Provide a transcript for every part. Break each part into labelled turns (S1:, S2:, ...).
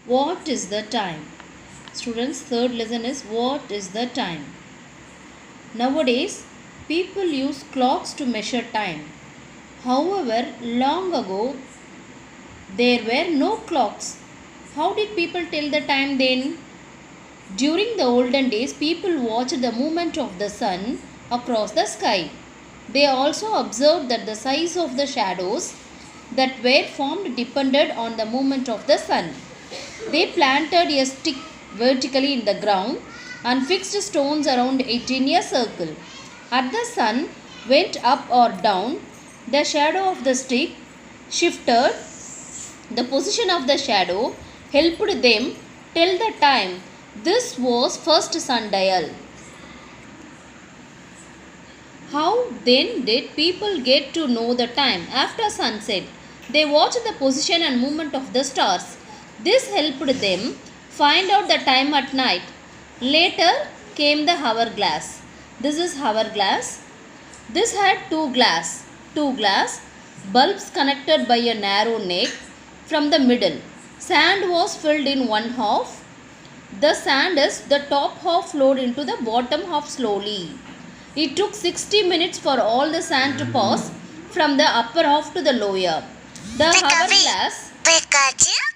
S1: What is the time? Students, third lesson is what is the time? Nowadays, people use clocks to measure time. However, long ago, there were no clocks. How did people tell the time then? During the olden days, people watched the movement of the sun across the sky. They also observed that the size of the shadows that were formed depended on the movement of the sun. They planted a stick vertically in the ground and fixed stones around it in a circle. As the sun went up or down, the shadow of the stick shifted. The position of the shadow helped them tell the time. This was first sundial. How then did people get to know the time? After sunset, they watched the position and movement of the stars. This helped them find out the time at night. Later came the hourglass. This is hourglass. This had two glass bulbs connected by a narrow neck from the middle. Sand was filled in one half. The sand is the top half flowed into the bottom half slowly. It took 60 minutes for all the sand to pass from the upper half to the lower. The hourglass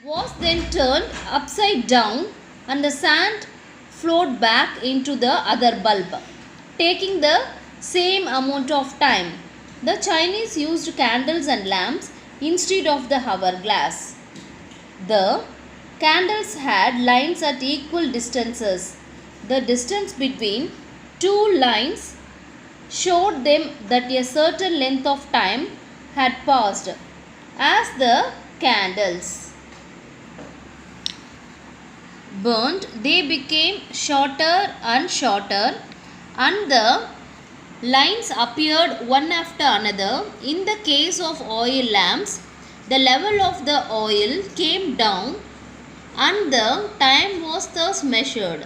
S1: was then turned upside down and the sand flowed back into the other bulb, taking the same amount of time. The Chinese used candles and lamps instead of the hourglass. The candles had lines at equal distances. The distance between two lines showed them that a certain length of time had passed. As the candles burned, they became shorter and shorter, and the lines appeared one after another. In the case of oil lamps, the level of the oil came down and the time was thus measured.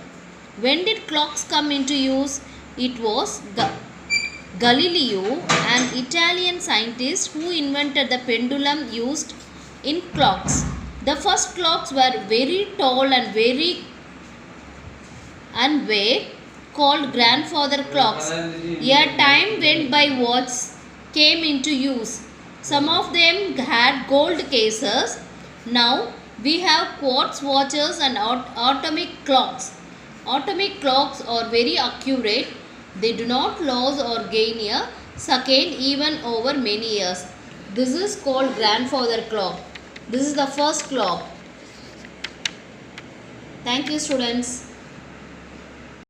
S1: When did clocks come into use? It was Galileo, an Italian scientist who invented the pendulum used in clocks. The first clocks were very tall and were called grandfather clocks. A time went by watches came into use. Some of them had gold cases. Now we have quartz watches and atomic clocks. Atomic clocks are very accurate. They do not lose or gain a second even over many years. This is called grandfather clock. This is the first clock. Thank you, students.